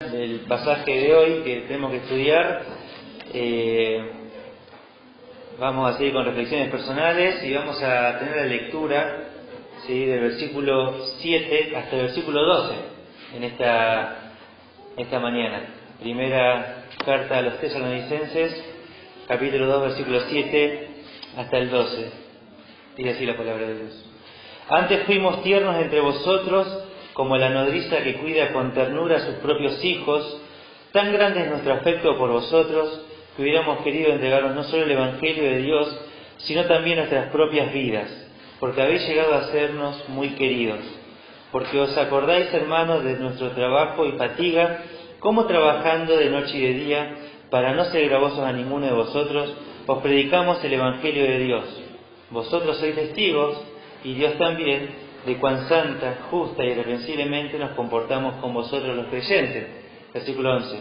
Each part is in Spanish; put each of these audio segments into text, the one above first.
Del pasaje de hoy que tenemos que estudiar, vamos a seguir con reflexiones personales y vamos a tener la lectura, ¿sí?, del versículo 7 hasta el versículo 12 en esta mañana. Primera carta a los Tesalonicenses, capítulo 2, versículo 7 hasta el 12. Dice así la palabra de Dios. Antes fuimos tiernos entre vosotros, como la nodriza que cuida con ternura a sus propios hijos. Tan grande es nuestro afecto por vosotros, que hubiéramos querido entregaros no solo el Evangelio de Dios, sino también nuestras propias vidas, porque habéis llegado a sernos muy queridos. Porque os acordáis, hermanos, de nuestro trabajo y fatiga, como trabajando de noche y de día, para no ser gravosos a ninguno de vosotros, os predicamos el Evangelio de Dios. Vosotros sois testigos, y Dios también, de cuán santa, justa y irreprensiblemente nos comportamos con vosotros los creyentes. Versículo 11.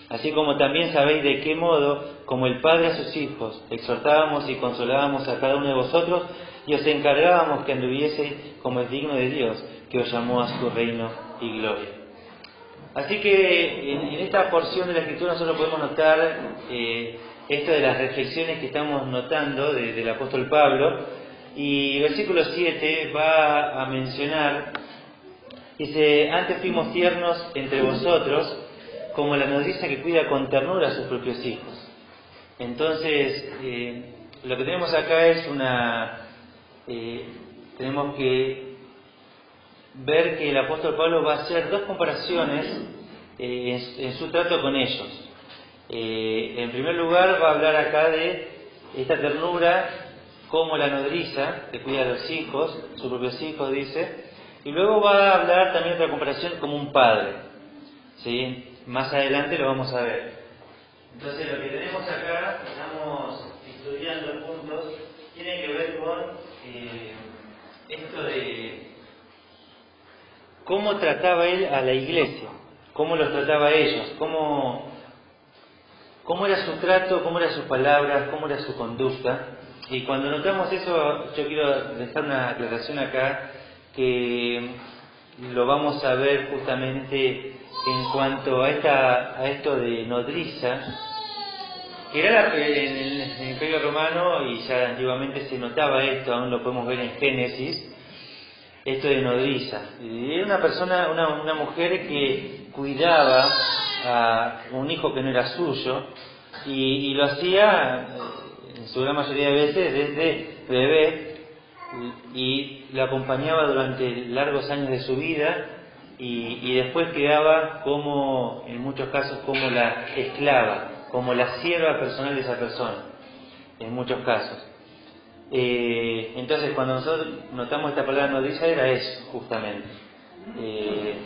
Así como también sabéis de qué modo, como el Padre a sus hijos, exhortábamos y consolábamos a cada uno de vosotros, y os encargábamos que anduvieseis como es digno de Dios, que os llamó a su reino y gloria. Así que en esta porción de la Escritura nosotros podemos notar esto de las reflexiones que estamos notando del apóstol Pablo. Y versículo 7 va a mencionar, dice: antes fuimos tiernos entre vosotros, como la nodriza que cuida con ternura a sus propios hijos. Entonces, lo que tenemos acá es tenemos que ver que el apóstol Pablo va a hacer dos comparaciones en su trato con ellos. En primer lugar, va a hablar acá de esta ternura como la nodriza que cuida a los hijos, sus propios hijos, dice, y luego va a hablar también otra comparación como un padre, ¿sí? Más adelante lo vamos a ver. Entonces, lo que tenemos acá, estamos estudiando juntos, tiene que ver con esto de cómo trataba él a la iglesia, cómo los trataba a ellos, cómo era su trato, cómo eran sus palabras, cómo era su conducta. Y cuando notamos eso, yo quiero dejar una aclaración acá, que lo vamos a ver justamente en cuanto a esto de nodriza, que era en el Imperio Romano, y ya antiguamente se notaba esto, aún lo podemos ver en Génesis, esto de nodriza. Era una persona, una mujer que cuidaba a un hijo que no era suyo, y lo hacía en su gran mayoría de veces desde bebé, y lo acompañaba durante largos años de su vida, y después quedaba como, en muchos casos, como la esclava, como la sierva personal de esa persona, en muchos casos. Entonces, cuando nosotros notamos esta palabra nodriza, era eso, justamente.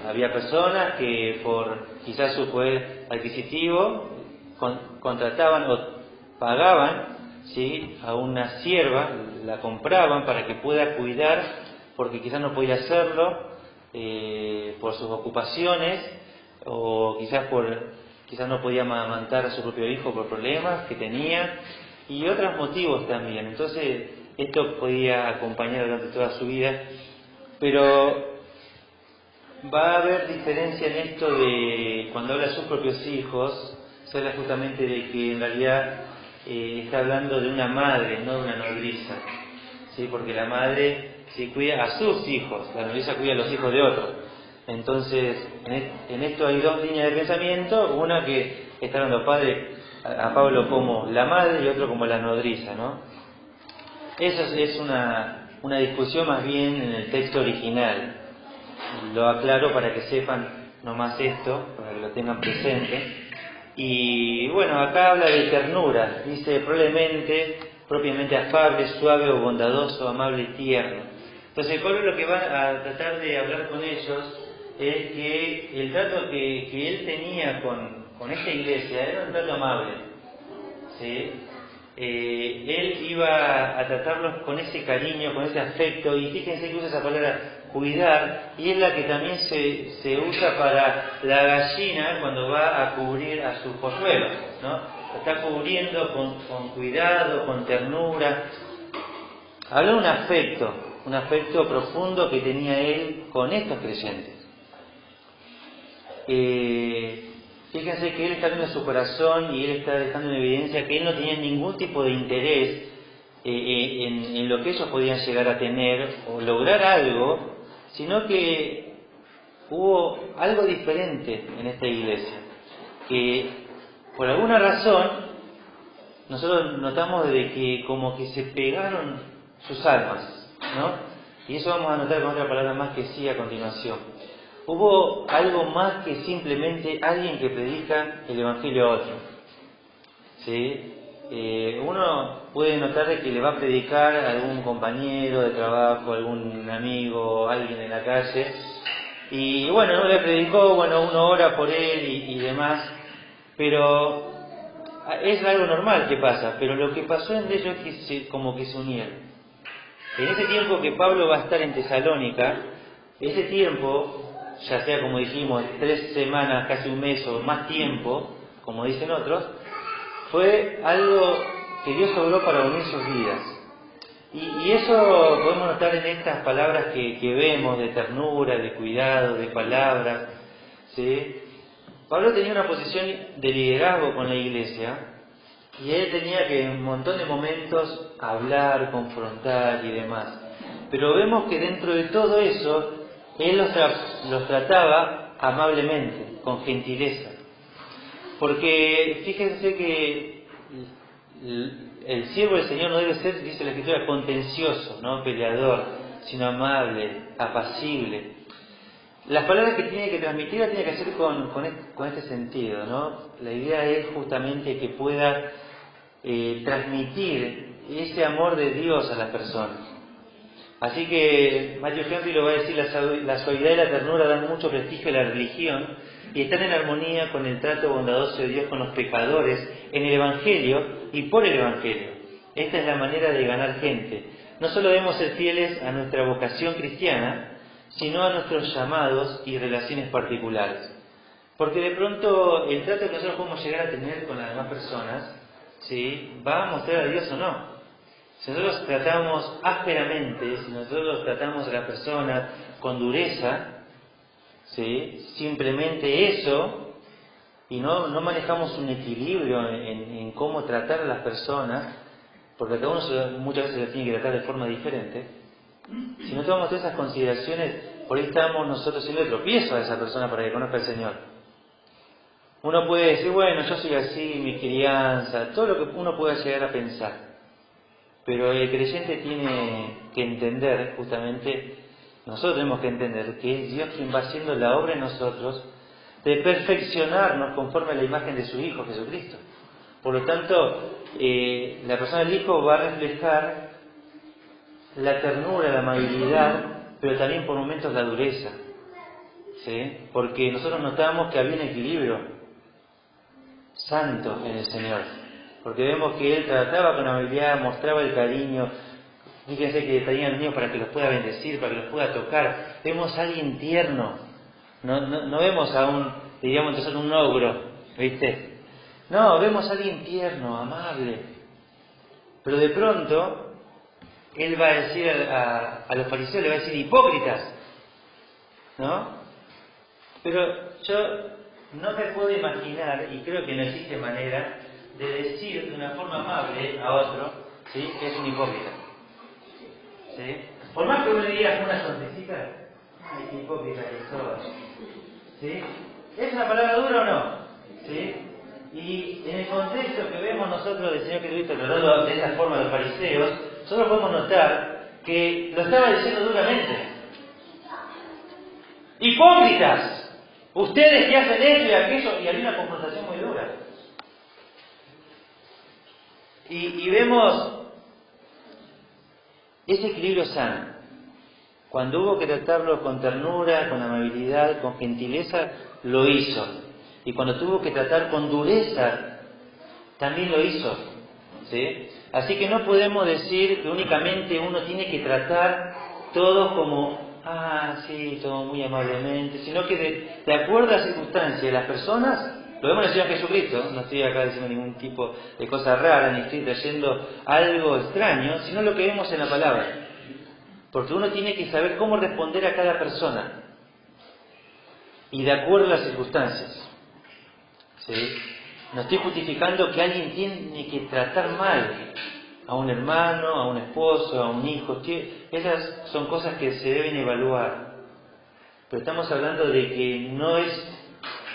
Había personas que por quizás su poder adquisitivo contrataban o pagaban, ¿sí?, a una sierva, la compraban para que pueda cuidar, porque quizás no podía hacerlo por sus ocupaciones, o quizás no podía amamantar a su propio hijo por problemas que tenía, y otros motivos también. Entonces, esto podía acompañar durante toda su vida, pero va a haber diferencia en esto de cuando habla de sus propios hijos. Se habla justamente de que en realidad está hablando de una madre, no de una nodriza, ¿sí? Porque la madre sí cuida a sus hijos, la nodriza cuida a los hijos de otros. Entonces, en esto hay dos líneas de pensamiento, una que está hablando a Pablo como la madre y otro como la nodriza, ¿no? Eso es una discusión más bien en el texto original. Lo aclaro para que sepan nomás esto, para que lo tengan presente. Y bueno, acá habla de ternura, dice propiamente afable, suave o bondadoso, amable y tierno. Entonces Pablo lo que va a tratar de hablar con ellos es que el trato que él tenía con esta iglesia era un trato amable, ¿sí? Él iba a tratarlos con ese cariño, con ese afecto, y fíjense que usa esa palabra cuidar, y es la que también se usa para la gallina cuando va a cubrir a sus polluelos, ¿no? Lo está cubriendo con cuidado, con ternura. Habla de un afecto profundo que tenía él con estos creyentes. fíjense que él está viendo su corazón y él está dejando en evidencia que él no tenía ningún tipo de interés en lo que ellos podían llegar a tener o lograr algo, sino que hubo algo diferente en esta iglesia, que por alguna razón nosotros notamos de que como que se pegaron sus almas, ¿no? Y eso vamos a notar con otra palabra más que sí a continuación. Hubo algo más que simplemente alguien que predica el Evangelio a otro, ¿sí? Uno puede notar de que le va a predicar a algún compañero de trabajo, algún amigo, alguien en la calle, y bueno, no le predicó, bueno, uno ora por él y demás, pero es algo normal que pasa, pero lo que pasó en ellos es que como que se unieron. En ese tiempo que Pablo va a estar en Tesalónica, ese tiempo, ya sea como dijimos, 3 semanas, casi un mes o más tiempo, como dicen otros, fue algo que Dios obró para unir sus vidas. Y eso podemos notar en estas palabras que vemos de ternura, de cuidado, de palabras, ¿sí? Pablo tenía una posición de liderazgo con la iglesia y él tenía que en un montón de momentos hablar, confrontar y demás. Pero vemos que dentro de todo eso, él los trataba amablemente, con gentileza. Porque fíjense que el siervo del Señor no debe ser, dice la Escritura, contencioso, no peleador, sino amable, apacible. Las palabras que tiene que transmitir las tiene que hacer con este sentido, ¿no? La idea es justamente que pueda transmitir ese amor de Dios a las personas. Así que Matthew Henry lo va a decir, la suavidad y la ternura dan mucho prestigio a la religión y están en armonía con el trato bondadoso de Dios con los pecadores en el Evangelio y por el Evangelio. Esta es la manera de ganar gente. No solo debemos ser fieles a nuestra vocación cristiana, sino a nuestros llamados y relaciones particulares. Porque de pronto el trato que nosotros podemos llegar a tener con las demás personas, ¿sí?, va a mostrar a Dios o no. Si nosotros tratamos ásperamente, si nosotros tratamos a la persona con dureza, ¿sí?, simplemente eso, y no manejamos un equilibrio en cómo tratar a las personas, porque cada uno muchas veces lo tiene que tratar de forma diferente. Si no tomamos todas esas consideraciones, por ahí estamos nosotros siendo de tropiezo a esa persona para que conozca al Señor. Uno puede decir, bueno, yo soy así, mi crianza, todo lo que uno pueda llegar a pensar. Pero el creyente tiene que entender, justamente, nosotros tenemos que entender que es Dios quien va haciendo la obra en nosotros de perfeccionarnos conforme a la imagen de su Hijo Jesucristo. Por lo tanto, la persona del Hijo va a reflejar la ternura, la amabilidad, pero también por momentos la dureza, ¿sí? Porque nosotros notamos que había un equilibrio santo en el Señor, porque vemos que Él trataba con amabilidad, mostraba el cariño. Fíjense que traía a los niños para que los pueda bendecir, para que los pueda tocar. Vemos a alguien tierno, no vemos a diríamos entonces un ogro, ¿viste? No, vemos a alguien tierno, amable, pero de pronto Él va a decir a los fariseos, le va a decir hipócritas, ¿no? Pero yo no me puedo imaginar, y creo que no existe manera, de decir de una forma amable a otro, ¿sí?, que es un hipócrita, ¿sí? Por más que uno diga una sonrisita, ay, qué hipócrita que sos, ¿sí? ¿Es una palabra dura o no? ¿Sí? Y en el contexto que vemos nosotros del Señor Jesucristo, tratando de esa forma a los fariseos, nosotros podemos notar que lo estaba diciendo duramente. ¡Hipócritas! Ustedes que hacen esto y aquello, y había una confrontación muy dura. Y vemos ese equilibrio sano. Cuando hubo que tratarlo con ternura, con amabilidad, con gentileza, lo hizo. Y cuando tuvo que tratar con dureza, también lo hizo, ¿sí? Así que no podemos decir que únicamente uno tiene que tratar todo como, sí, todo muy amablemente, sino que de acuerdo a las circunstancias de las personas, lo vemos en el Señor Jesucristo. No estoy acá diciendo ningún tipo de cosa rara, ni estoy trayendo algo extraño, sino lo que vemos en la palabra. Porque uno tiene que saber cómo responder a cada persona, y de acuerdo a las circunstancias. ¿sí? No estoy justificando que alguien tiene que tratar mal a un hermano, a un esposo, a un hijo. Esas son cosas que se deben evaluar. Pero estamos hablando de que no es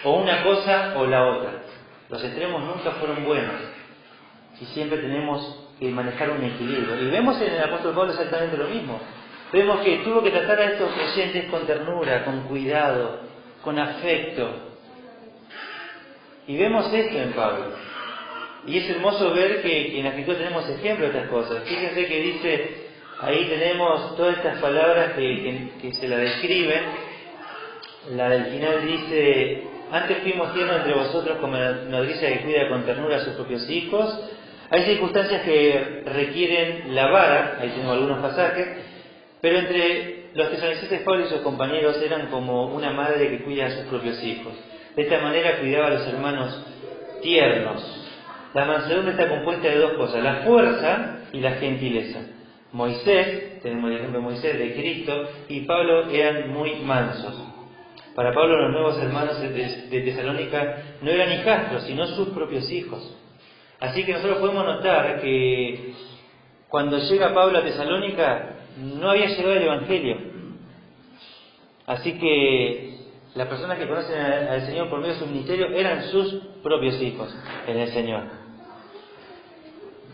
o una cosa o la otra. Los extremos nunca fueron buenos. Y siempre tenemos que manejar un equilibrio. Y vemos en el apóstol Pablo exactamente lo mismo. Vemos que tuvo que tratar a estos creyentes con ternura, con cuidado, con afecto. Y vemos esto en Pablo. Y es hermoso ver que en la Escritura tenemos ejemplo de estas cosas. Fíjense que dice, ahí tenemos todas estas palabras que se la describen. La del final dice: antes fuimos tiernos entre vosotros como la nodriza que cuida con ternura a sus propios hijos. Hay circunstancias que requieren la vara, ahí tengo algunos pasajes, pero entre los tesalonicenses Pablo y sus compañeros eran como una madre que cuida a sus propios hijos. De esta manera cuidaba a los hermanos tiernos. La mansedumbre está compuesta de dos cosas: la fuerza y la gentileza. Moisés, tenemos el ejemplo de Moisés, de Cristo, y Pablo eran muy mansos. Para Pablo los nuevos hermanos de Tesalónica no eran hijastros, sino sus propios hijos. Así que nosotros podemos notar que cuando llega Pablo a Tesalónica no había llegado el Evangelio. Así que las personas que conocen al Señor por medio de su ministerio eran sus propios hijos en el Señor.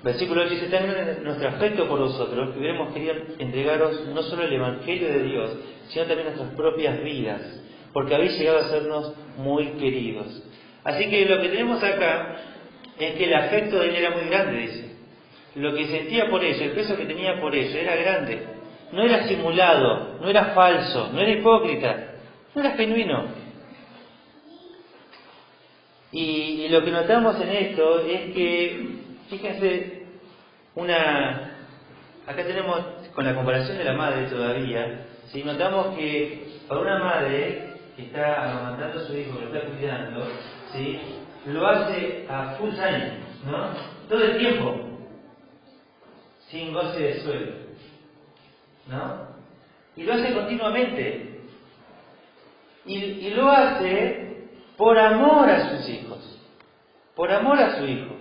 Versículo 8 dice: tan grande es nuestro afecto por vosotros que hubiéramos querido entregaros no solo el Evangelio de Dios, sino también nuestras propias vidas, porque habéis llegado a sernos muy queridos. Así que lo que tenemos acá es que el afecto de él era muy grande, dice. Lo que sentía por ellos, el peso que tenía por ellos, era grande. No era simulado, no era falso, no era hipócrita, no era genuino. Y lo que notamos en esto es que, fíjense, acá tenemos, con la comparación de la madre todavía, ¿sí? Notamos que para una madre que está amamantando a su hijo, que lo está cuidando, ¿sí? Lo hace a full time, ¿no? Todo el tiempo, sin goce de sueldo, ¿no? Y lo hace continuamente. Y lo hace por amor a sus hijos, por amor a su hijo.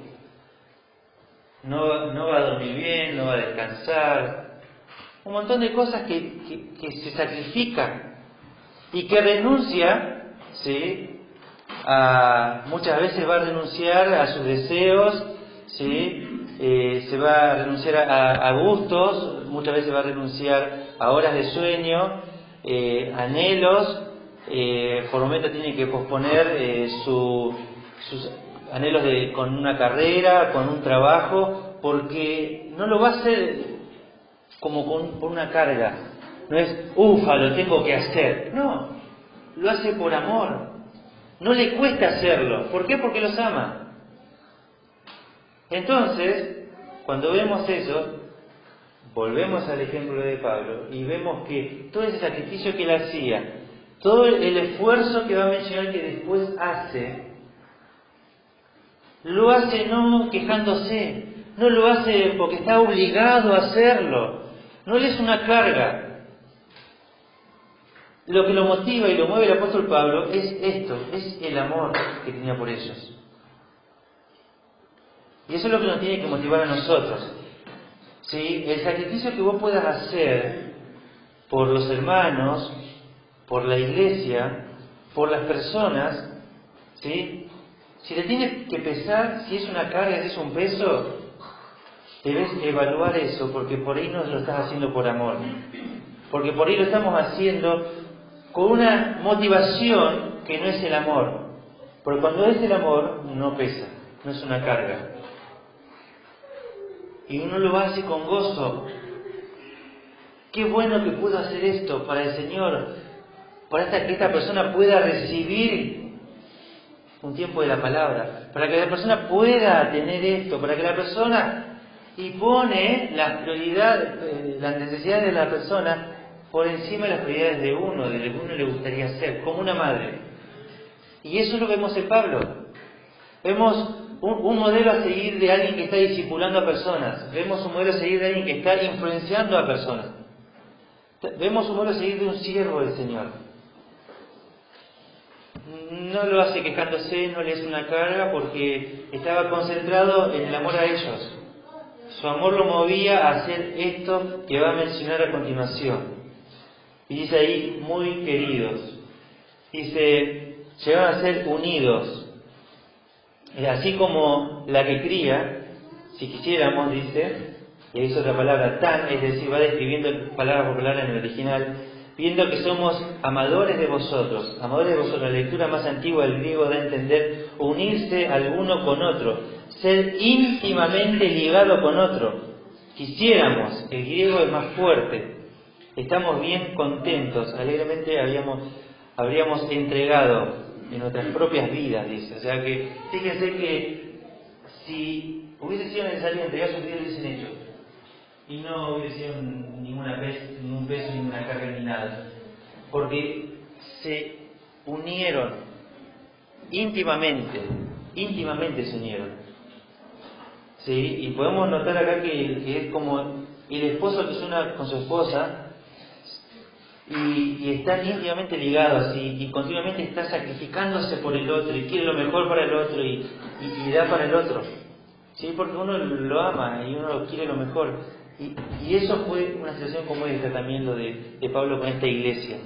No va a dormir bien, no va a descansar, un montón de cosas que se sacrifican y que renuncia, ¿sí? Muchas veces va a renunciar a sus deseos, ¿sí? Se va a renunciar a gustos, muchas veces va a renunciar a horas de sueño, anhelos, por momentos tiene que posponer sus anhelos con una carrera, con un trabajo, porque no lo va a hacer como por una carga. No es, lo tengo que hacer. No, lo hace por amor. No le cuesta hacerlo. ¿Por qué? Porque los ama. Entonces, cuando vemos eso, volvemos al ejemplo de Pablo y vemos que todo ese sacrificio que él hacía, todo el esfuerzo que va a mencionar que después hace, lo hace no quejándose, no lo hace porque está obligado a hacerlo, no le es una carga. Lo que lo motiva y lo mueve el apóstol Pablo es esto, es el amor que tenía por ellos. Y eso es lo que nos tiene que motivar a nosotros. ¿Sí? El sacrificio que vos puedas hacer por los hermanos, por la iglesia, por las personas, ¿sí? Si te tienes que pesar, si es una carga, si es un peso, debes evaluar eso, porque por ahí no lo estás haciendo por amor. Porque por ahí lo estamos haciendo con una motivación que no es el amor. Porque cuando es el amor, no pesa, no es una carga. Y uno lo hace con gozo. Qué bueno que puedo hacer esto para el Señor, para que esta persona pueda recibir un tiempo de la palabra, para que la persona pueda tener esto, para que la persona, y pone las prioridades, las necesidades de la persona por encima de las prioridades de uno, de lo que uno le gustaría hacer, como una madre. Y eso lo vemos en Pablo. Vemos un modelo a seguir de alguien que está discipulando a personas. Vemos un modelo a seguir de alguien que está influenciando a personas. Vemos un modelo a seguir de un siervo del Señor. no lo hace quejándose, no le es una carga, porque estaba concentrado en el amor a ellos. Su amor lo movía a hacer esto que va a mencionar a continuación. Y dice ahí, muy queridos. Dice, llegaron a ser unidos. Así como la que cría, si quisiéramos, dice, y ahí es otra palabra, tan, es decir, va describiendo palabra por palabra en el original, viendo que somos amadores de vosotros. Amadores de vosotros, la lectura más antigua del griego da a entender unirse alguno con otro, ser íntimamente ligado con otro. Quisiéramos, el griego es más fuerte, estamos bien contentos, alegremente habríamos entregado en nuestras propias vidas, dice. O sea que, fíjense que si hubiese sido necesario entregar sus vidas, lo hubiesen hecho. Y no hubiese sido ningún peso, ninguna carga ni nada. Porque se unieron íntimamente se unieron. ¿Sí? Y podemos notar acá que es como el esposo que se une con su esposa, y están íntimamente ligados y continuamente está sacrificándose por el otro y quiere lo mejor para el otro y da para el otro, ¿sí? Porque uno lo ama y uno quiere lo mejor, y eso fue una situación como esta también, lo de Pablo con esta iglesia.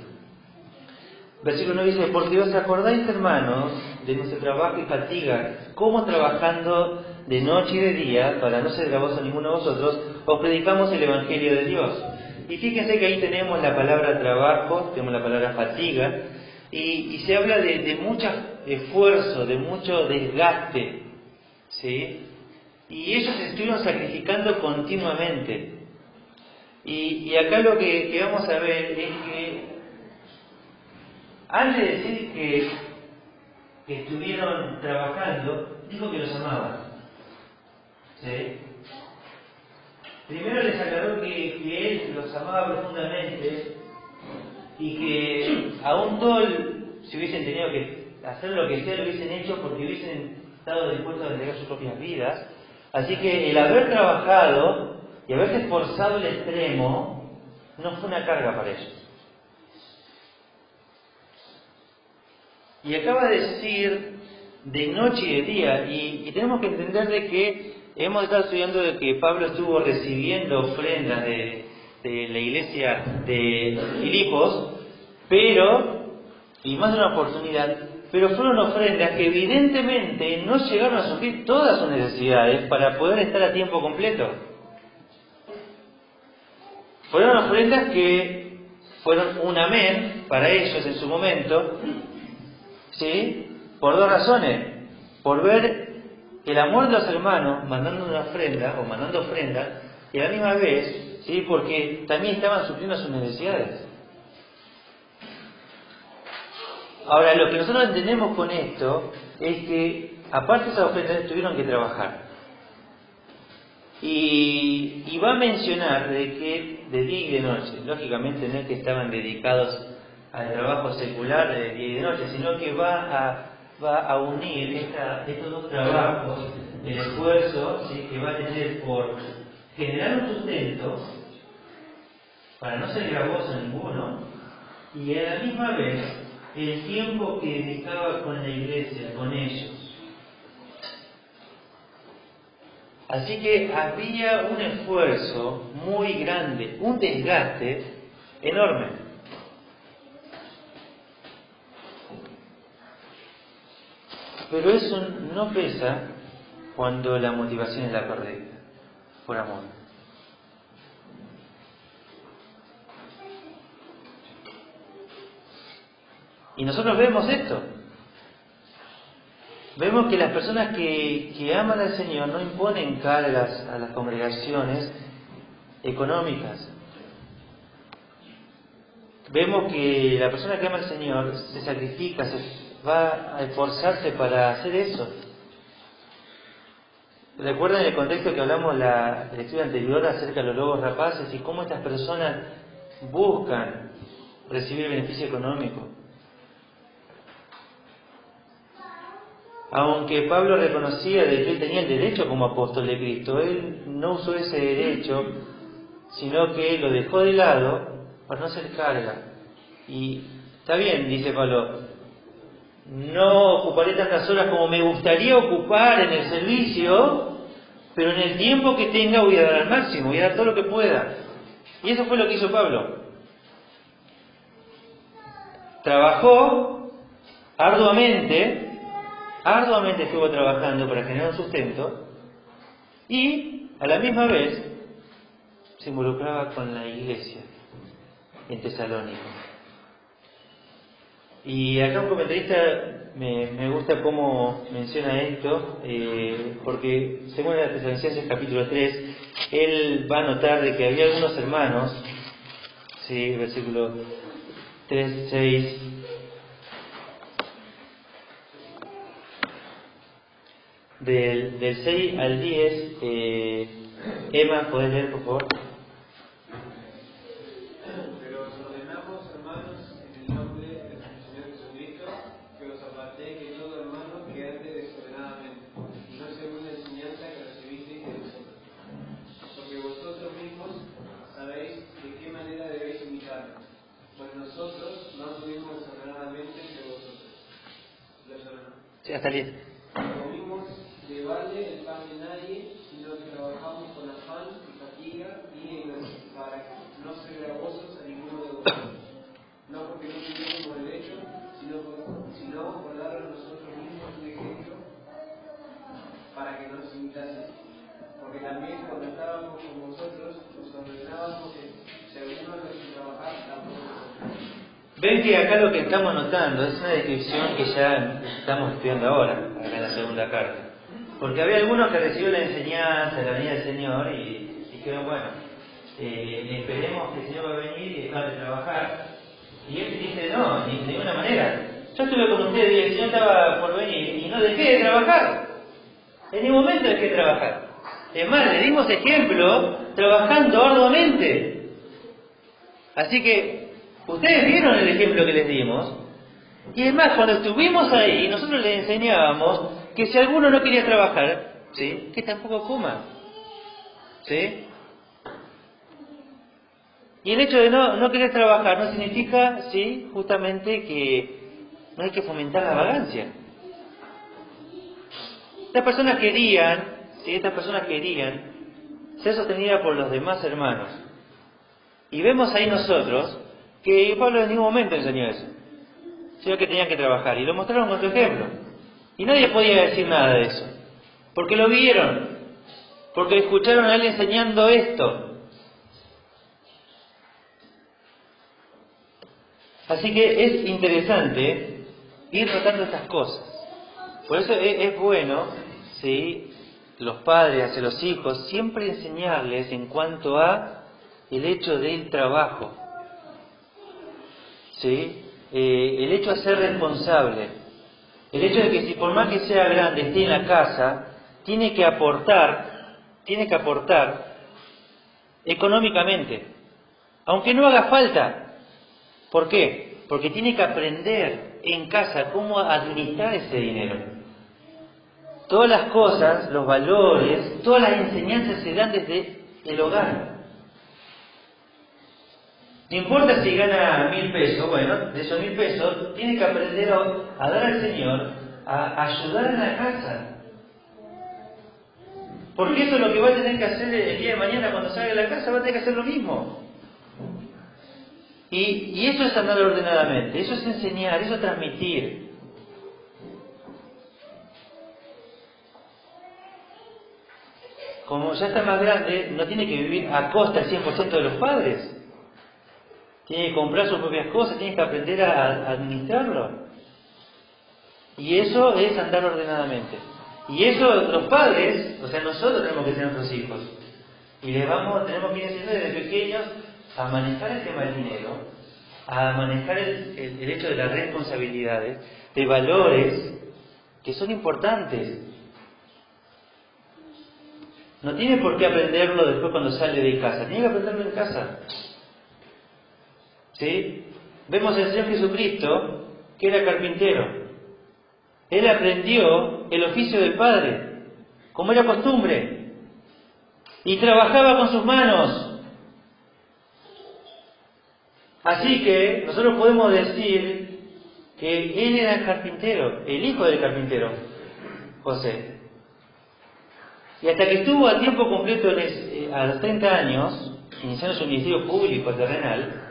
Versículo 9 dice, porque os acordáis, hermanos, de nuestro trabajo y fatiga, como trabajando de noche y de día, para no ser gravoso a ninguno de vosotros, os predicamos el Evangelio de Dios. Y fíjense que ahí tenemos la palabra trabajo, tenemos la palabra fatiga, y se habla de mucho esfuerzo, de mucho desgaste, ¿sí? Y ellos se estuvieron sacrificando continuamente. Y acá lo que vamos a ver es que, antes de decir que estuvieron trabajando, dijo que los amaban, ¿sí? Primero les aclaró que él los amaba profundamente y que aún si hubiesen tenido que hacer lo que sea, lo hubiesen hecho porque hubiesen estado dispuestos a entregar sus propias vidas. Así que el haber trabajado y haberse esforzado al extremo no fue una carga para ellos. Y acaba de decir de noche y de día, y tenemos que entender de que hemos estado estudiando de que Pablo estuvo recibiendo ofrendas de la iglesia de Filipos, y más de una oportunidad, pero fueron ofrendas que evidentemente no llegaron a suplir todas sus necesidades para poder estar a tiempo completo. Fueron ofrendas que fueron un amén para ellos en su momento, ¿sí? Por dos razones. Por ver el amor de los hermanos mandando una ofrenda o mandando ofrenda, y a la misma vez, ¿sí? Porque también estaban supliendo sus necesidades. Ahora, lo que nosotros entendemos con esto es que, aparte de esas ofrendas, tuvieron que trabajar. Y va a mencionar de que de día y de noche, lógicamente no es que estaban dedicados al trabajo secular de día y de noche, sino que va a unir estos dos trabajos, el esfuerzo, ¿sí? Que va a tener por generar un sustento para no ser gravoso ninguno, y a la misma vez el tiempo que dedicaba con la iglesia, con ellos. Así que había un esfuerzo muy grande, un desgaste enorme. Pero eso no pesa cuando la motivación es la correcta, por amor. Y nosotros vemos esto. Vemos que las personas que aman al Señor no imponen cargas a las congregaciones económicas. Vemos que la persona que ama al Señor se sacrifica, va a esforzarse para hacer eso. ¿Recuerdan el contexto que hablamos la lectura anterior acerca de los lobos rapaces y cómo estas personas buscan recibir beneficio económico? Aunque Pablo reconocía de que él tenía el derecho como apóstol de Cristo, él no usó ese derecho, sino que lo dejó de lado para no hacer carga. Y está bien, dice Pablo, no ocuparé tantas horas como me gustaría ocupar en el servicio, pero en el tiempo que tenga voy a dar al máximo, voy a dar todo lo que pueda. Y eso fue lo que hizo Pablo. Trabajó arduamente estuvo trabajando para generar un sustento, y a la misma vez se involucraba con la iglesia en Tesalónica. Y acá un comentarista me gusta cómo menciona esto, porque según la Tesalonicenses capítulo 3, él va a notar de que había algunos hermanos, sí, versículo 3, 6, del 6 al 10, Emma, ¿podés leer por favor? Pero os ordenamos, hermanos, en el nombre del Señor Jesucristo, que os apartéis de todo hermano que ande desordenadamente, y no según la enseñanza que recibisteis de nosotros. Porque vosotros mismos sabéis de qué manera debéis imitarnos, pues nosotros no anduvimos desordenadamente entre vosotros. Sí, hasta el 10. Comimos de balde el pan de nadie, sino que trabajamos con afán y fatiga día y noche, para no ser gravosos a ninguno de vosotros. No porque no tuviésemos derecho, sino por darnos nosotros mismos un ejemplo para que nos imitasen. Porque también cuando estábamos con vosotros, nos ordenábamos que si alguno no quiere trabajar, tampoco nosotros. Ven que acá lo que estamos notando es una descripción que ya estamos estudiando ahora, acá en la segunda carta. Porque había algunos que recibieron la enseñanza de la venida del Señor y dijeron, bueno, esperemos que el Señor va a venir y dejar de trabajar. Y él dice, no, ni de ninguna manera. Yo estuve con ustedes y el Señor estaba por venir y no dejé de trabajar. En ningún momento dejé de trabajar. Es más, le dimos ejemplo trabajando arduamente. Así que ustedes vieron el ejemplo que les dimos. Y es más, cuando estuvimos ahí, nosotros les enseñábamos que si alguno no quería trabajar, ¿sí?, que tampoco coma. ¿Sí? Y el hecho de no querer trabajar no significa, sí, justamente que no hay que fomentar la vagancia. Estas personas querían ser sostenidas por los demás hermanos. Y vemos ahí nosotros que Pablo en ningún momento enseñó eso, sino que tenían que trabajar. Y lo mostraron con su ejemplo. Y nadie podía decir nada de eso, porque lo vieron, porque escucharon a él enseñando esto. Así que es interesante ir notando estas cosas. Por eso es bueno, ¿sí?, los padres hacia los hijos siempre enseñarles en cuanto a el hecho del trabajo, ¿sí?, el hecho de ser responsable. El hecho de que si por más que sea grande esté en la casa, tiene que aportar económicamente, aunque no haga falta. ¿Por qué? Porque tiene que aprender en casa cómo administrar ese dinero. Todas las cosas, los valores, todas las enseñanzas se dan desde el hogar. No importa si gana 1.000 pesos, bueno, de esos 1.000 pesos tiene que aprender a dar al Señor, a ayudar en la casa. Porque eso es lo que va a tener que hacer el día de mañana cuando salga de la casa, va a tener que hacer lo mismo. Y eso es andar ordenadamente, eso es enseñar, eso es transmitir. Como ya está más grande, no tiene que vivir a costa del 100% de los padres. Tiene que comprar sus propias cosas, tiene que aprender a administrarlo. Y eso es andar ordenadamente. Y eso los padres, o sea, nosotros tenemos que ser nuestros hijos. Y tenemos que ir enseñando desde pequeños a manejar el tema del dinero, a manejar el hecho de las responsabilidades, de valores que son importantes. No tiene por qué aprenderlo después cuando sale de casa, tiene que aprenderlo en casa. ¿Sí? Vemos al Señor Jesucristo, que era carpintero. Él aprendió el oficio del Padre, como era costumbre, y trabajaba con sus manos. Así que nosotros podemos decir que él era el carpintero, el hijo del carpintero, José. Y hasta que estuvo a tiempo completo a los 30 años, iniciando su ministerio público terrenal,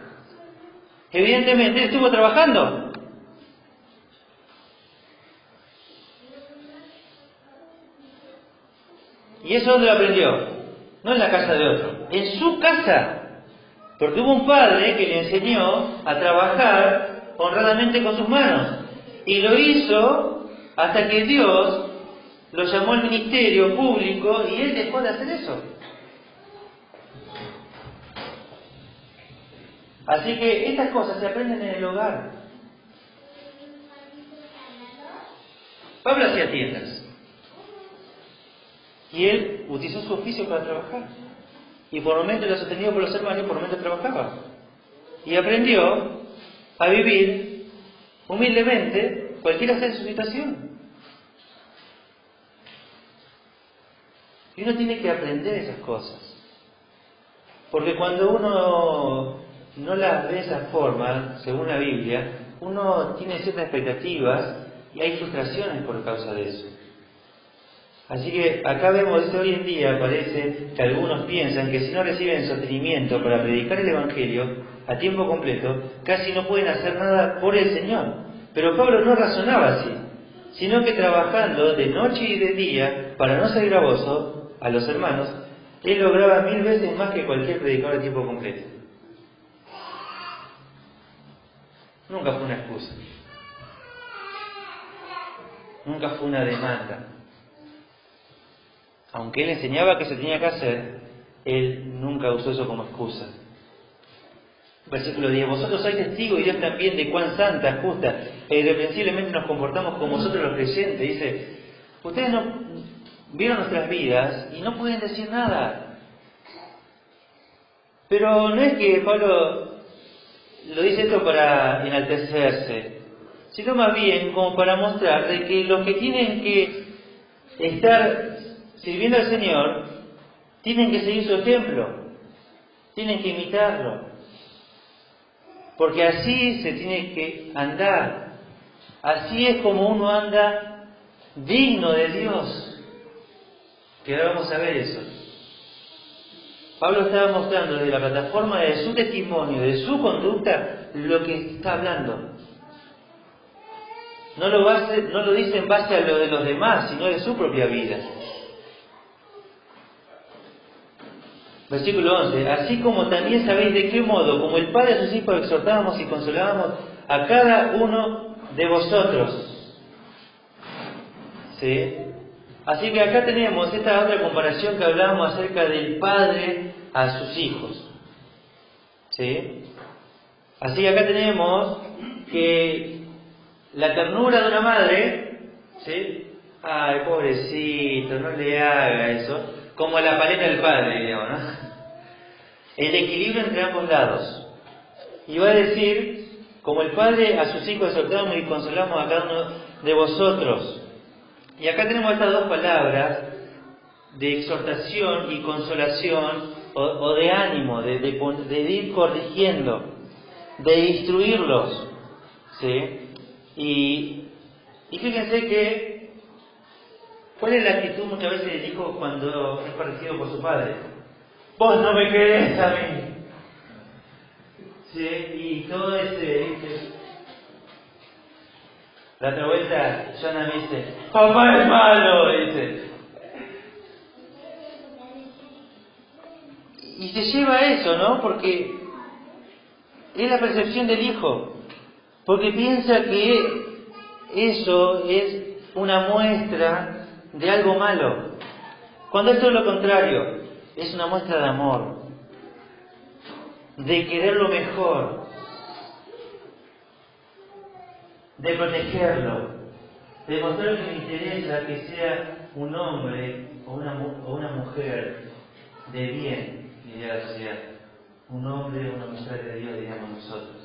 evidentemente estuvo trabajando. ¿Y eso dónde lo aprendió? No en la casa de otro, en su casa. Porque hubo un padre que le enseñó a trabajar honradamente con sus manos. Y lo hizo hasta que Dios lo llamó al ministerio público y él dejó de hacer eso. Así que estas cosas se aprenden en el hogar. Pablo hacía tiendas. Y él utilizó su oficio para trabajar. Y por momentos era sostenido por los hermanos y por momentos trabajaba. Y aprendió a vivir humildemente, cualquiera sea su situación. Y uno tiene que aprender esas cosas. Porque cuando uno no las ve de esa forma, según la Biblia, uno tiene ciertas expectativas y hay frustraciones por causa de eso. Así que acá vemos que hoy en día parece que algunos piensan que si no reciben sostenimiento para predicar el Evangelio a tiempo completo, casi no pueden hacer nada por el Señor. Pero Pablo no razonaba así, sino que trabajando de noche y de día para no ser gravoso a los hermanos, él lograba 1000 veces más que cualquier predicador a tiempo completo. Nunca fue una excusa. Nunca fue una demanda. Aunque él enseñaba que se tenía que hacer, él nunca usó eso como excusa. Versículo 10. Vosotros sois testigos y Dios también de cuán santa, justa e irreprensiblemente nos comportamos con vosotros los creyentes. Dice, ustedes no vieron nuestras vidas y no pueden decir nada. Pero no es que Pablo lo dice esto para enaltecerse, sino más bien como para mostrar de que los que tienen que estar sirviendo al Señor tienen que seguir su ejemplo, tienen que imitarlo, porque así se tiene que andar, así es como uno anda digno de Dios, que ahora vamos a ver eso. Pablo estaba mostrando desde la plataforma de su testimonio, de su conducta, lo que está hablando. No lo dice en base a lo de los demás, sino de su propia vida. Versículo 11. Así como también sabéis de qué modo, como el Padre a sus hijos, exhortábamos y consolábamos a cada uno de vosotros. ¿Sí? Así que acá tenemos esta otra comparación que hablábamos acerca del Padre a sus hijos. ¿Sí? Así que acá tenemos que la ternura de una madre, ¿sí? Ay, pobrecito, no le haga eso. Como la paleta del padre, digamos, ¿no? El equilibrio entre ambos lados. Y va a decir, como el Padre a sus hijos exhortamos y consolamos a cada uno de vosotros. Y acá tenemos estas dos palabras de exhortación y consolación, o de ánimo, de ir corrigiendo, de instruirlos. ¿Sí? Y fíjense que ¿cuál es la actitud muchas veces del hijo cuando es corregido por su padre? Vos no me querés a mí. ¿Sí? Y todo la otra vuelta, Jonah me dice, papá es malo, dice. Y se lleva a eso, ¿no? Porque es la percepción del hijo. Porque piensa que eso es una muestra de algo malo, cuando es todo lo contrario, es una muestra de amor, de querer lo mejor, de protegerlo, de mostrar que me interesa que sea un hombre o una mujer de bien, diría la sociedad, un hombre o una mujer de Dios, diríamos nosotros.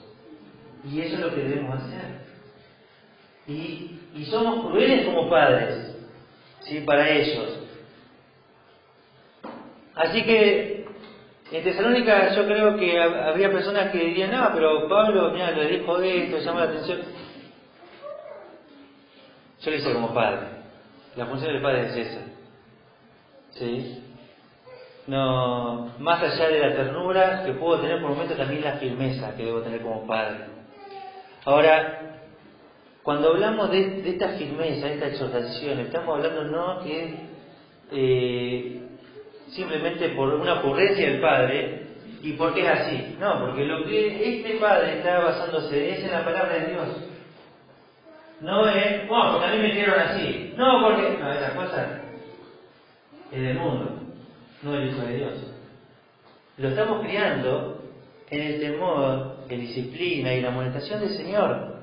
Y eso es lo que debemos hacer. Y somos crueles como padres, ¿sí? Para ellos. Así que en Tesalónica yo creo que habría personas que dirían, no, pero Pablo, mira, le dijo esto, llama la atención. Yo lo hice como padre. La función del padre es esa. ¿Sí? No, más allá de la ternura que puedo tener por momentos, también la firmeza que debo tener como padre. Ahora, cuando hablamos de esta firmeza, de esta exhortación, estamos hablando no que simplemente por una ocurrencia del padre y porque es así. No, porque lo que este padre está basándose es en la palabra de Dios. No es, bueno, porque a mí me hicieron así. No, porque, no, esa cosa es del mundo, no el Hijo de Dios. Lo estamos criando en el temor, en disciplina y la amonestación del Señor.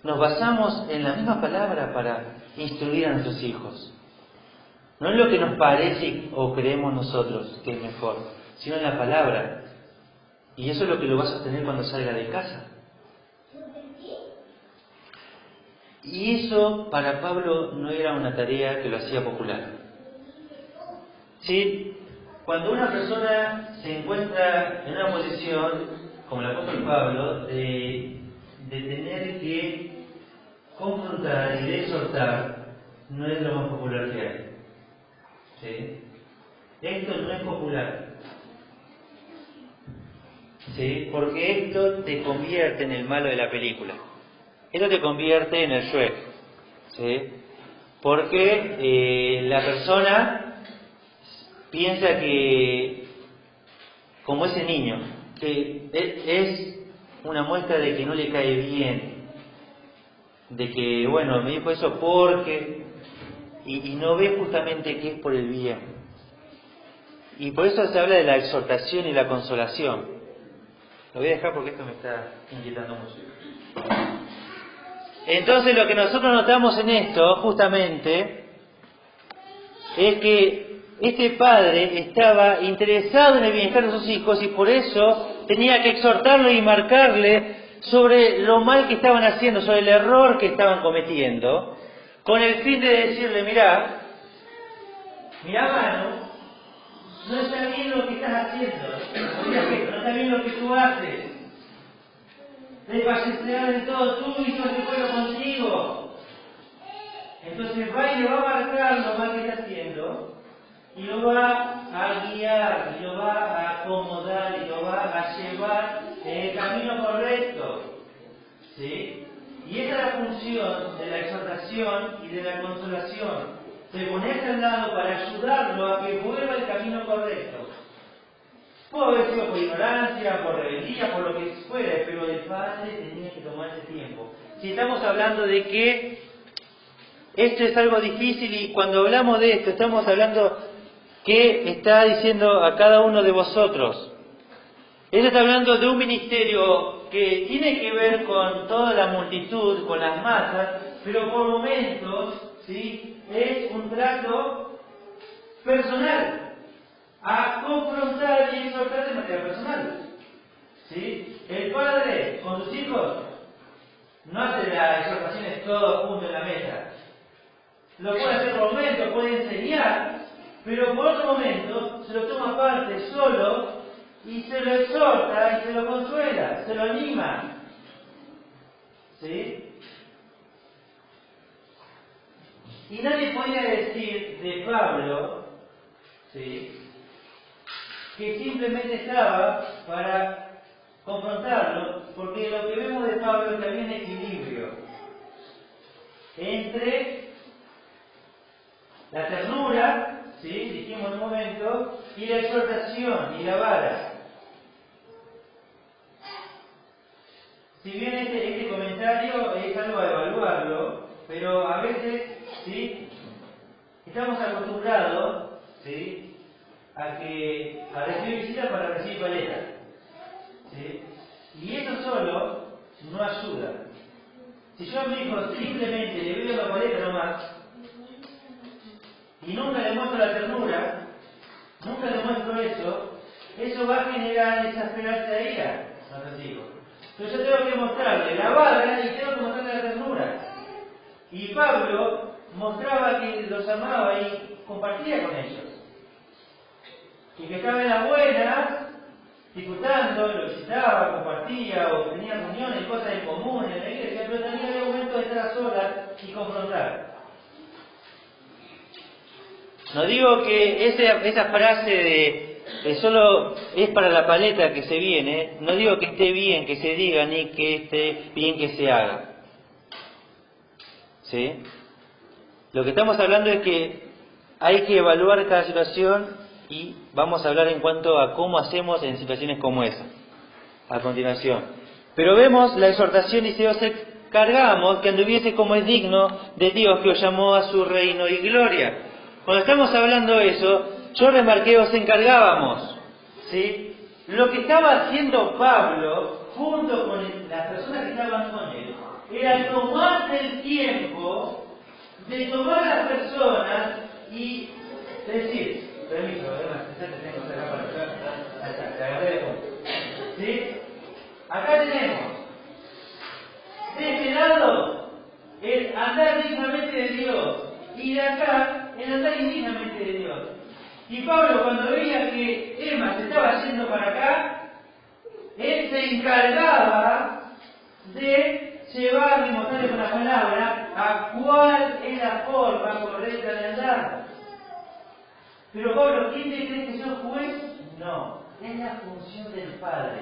Nos basamos en la misma palabra para instruir a nuestros hijos. No en lo que nos parece o creemos nosotros que es mejor, sino en la palabra. Y eso es lo que lo vas a tener cuando salga de casa. Y eso para Pablo no era una tarea que lo hacía popular. ¿Sí? Cuando una persona se encuentra en una posición, como el apóstol Pablo, de tener que confrontar y de exhortar, no es lo más popular que hay. ¿Sí? Esto no es popular. ¿Sí? Porque esto te convierte en el malo de la película. Esto te convierte en el Shrek. ¿Sí? Porque la persona piensa que, como ese niño, que es una muestra de que no le cae bien, de que, bueno, me dijo eso porque, y no ve justamente que es por el bien. Y por eso se habla de la exhortación y la consolación. Lo voy a dejar porque esto me está inquietando mucho. Entonces lo que nosotros notamos en esto, justamente, es que este padre estaba interesado en el bienestar de sus hijos y por eso tenía que exhortarlo y marcarle sobre lo mal que estaban haciendo, sobre el error que estaban cometiendo, con el fin de decirle, mirá, mano, no está bien lo que estás haciendo, no está bien lo que tú haces. Desfallecerán en todo tú y todo el pueblo contigo. Entonces va y le va a marcar lo mal que está haciendo y lo va a guiar, y lo va a acomodar, y lo va a llevar en el camino correcto. ¿Sí? Y esa es la función de la exhortación y de la consolación. Se ponerse al lado para ayudarlo a que vuelva al camino correcto. Pudo haber sido por ignorancia, por rebeldía, por lo que fuera, pero el padre tenía que tomarse tiempo. Si estamos hablando de que esto es algo difícil y cuando hablamos de esto, estamos hablando que está diciendo a cada uno de vosotros. Él está hablando de un ministerio que tiene que ver con toda la multitud, con las masas, pero por momentos, ¿sí?, es un trato personal. A confrontar y exhortar de manera personal. ¿Sí? El padre con sus hijos no hace las exhortaciones todos juntos en la mesa. Lo puede hacer por momentos, puede enseñar, pero por otro momento se lo toma aparte solo y se lo exhorta y se lo consuela, se lo anima. ¿Sí? Y nadie podía decir de Pablo, ¿sí?, que simplemente estaba para confrontarlo, porque lo que vemos de Pablo es que había un equilibrio entre la ternura, ¿sí?, dijimos en un momento, y la exhortación y la vara. Si bien este comentario es algo a evaluarlo, pero a veces, ¿sí?, estamos acostumbrados, ¿sí?, a recibir visitas para recibir paletas. ¿Sí? Y eso solo no ayuda. Si yo a mi hijo simplemente le veo la paleta nomás y nunca le muestro la ternura, nunca le muestro eso va a generar esa esperanza de ira a los hijos. Entonces yo tengo que mostrarle la vara y tengo que mostrarle la ternura. Y Pablo mostraba que los amaba y compartía con ellos. Y que estaba en las buenas, disfrutando, lo visitaba, compartía, o tenía reuniones, cosas en común en la iglesia, pero también había momentos de estar a solas y confrontar. No digo que esa frase de solo es para la paleta que se viene, no digo que esté bien que se diga ni que esté bien que se haga. ¿Sí? Lo que estamos hablando es que hay que evaluar cada situación y vamos a hablar en cuanto a cómo hacemos en situaciones como esa, a continuación. Pero vemos la exhortación y se os encargamos que anduviese como es digno de Dios que os llamó a su reino y gloria. Cuando estamos hablando de eso, yo remarqué os encargábamos, ¿sí? Lo que estaba haciendo Pablo, junto con las personas que estaban con él, era tomarse el tiempo de tomar a las personas y decir, permiso, además, tengo que sacar para acá, te agarré de punto. ¿Sí? Acá tenemos, de este lado, el andar dignamente de Dios, y de acá, el andar indignamente de Dios. Y Pablo, cuando veía que Emma se estaba yendo para acá, él se encargaba de llevar y mostrarle con la palabra a cuál es la forma correcta de andar. Pero Pablo, ¿quién te cree que sos juez? No, es la función del Padre,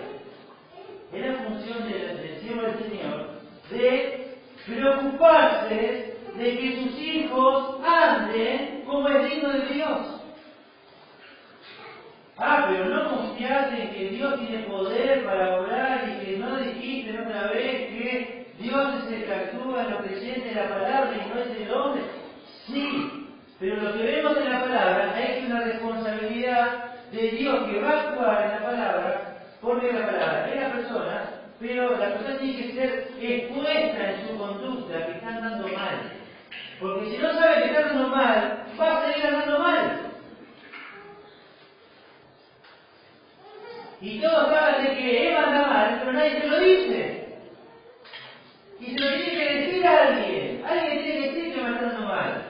es la función del siervo del Señor de preocuparse de que sus hijos anden como es digno de Dios. Pero no confiás en que Dios tiene poder para obrar y que no dijiste otra vez que Dios es el que actúa en los creyentes de la palabra y no es el hombre. Sí, pero lo que vemos en la palabra es una responsabilidad de Dios que va a actuar en la palabra, porque la palabra es la persona, pero la persona tiene que ser expuesta en su conducta que está andando mal. Porque si no sabe que está andando mal, va a seguir andando mal. Y todos hablan de que Eva anda mal, pero nadie se lo dice. Y se lo tiene que decir a alguien. Alguien tiene que decir que me está andando mal.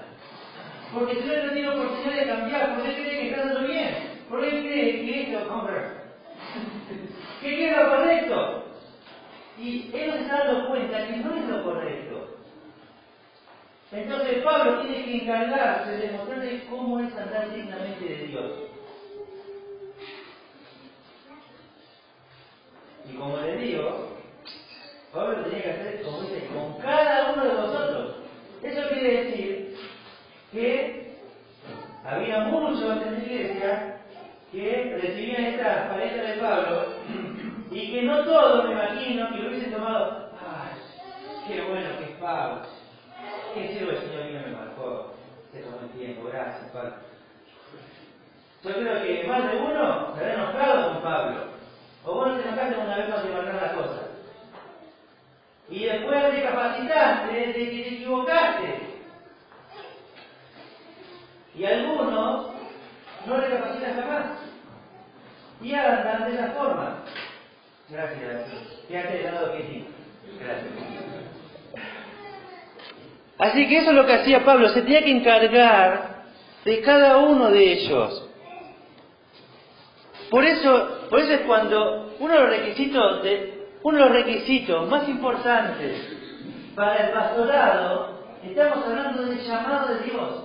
Porque si no, no tiene oportunidad de cambiar, porque él cree que está andando bien. Porque él cree que esto, que es lo correcto. Y él no se está dando cuenta que no es lo correcto. Entonces Pablo tiene que encargarse de mostrarle cómo es andar dignamente de Dios. Y como les digo, Pablo tenía que hacer, como dice, con cada uno de vosotros. Eso quiere decir que había muchos en la iglesia que recibían esta palestra de Pablo y que no todos, me imagino, que lo hubiesen tomado. ¡Ay, qué bueno que es Pablo! ¡Qué siervo el Señor vino me marcó! Se tomó el tiempo, gracias, Pablo. Yo creo que más de uno se habrá enojado con Pablo. O vos no te enojaste una vez cuando te marcaron la cosa. Y después recapacitaste de que te equivocaste. Y algunos no recapacitan jamás. Y andan de esa forma. Gracias. Fíjate del lado que sí. Gracias. Así que eso es lo que hacía Pablo. Se tenía que encargar de cada uno de ellos. Por eso es cuando uno de los requisitos más importantes para el pastorado, estamos hablando del llamado de Dios.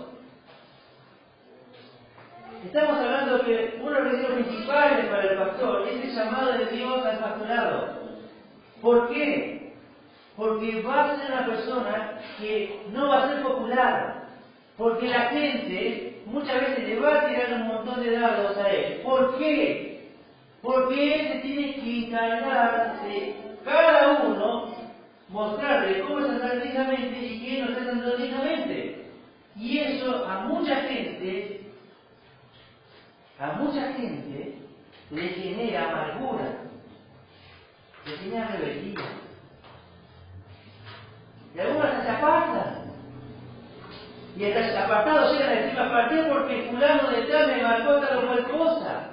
Estamos hablando que uno de los requisitos principales para el pastor es el llamado de Dios al pastorado. ¿Por qué? Porque va a ser una persona que no va a ser popular. Porque la gente muchas veces le va a tirar un montón de dardos a él. ¿Por qué? Porque él se tiene que encargar de cada uno mostrarle cómo es andar dignamente y quién no está andando dignamente. Y eso a mucha gente le genera amargura, le genera rebeldía. Y algunos se apartan. Y el apartado llegan a decir, me aparté porque fulano de tal me marcó tal o cual cosa.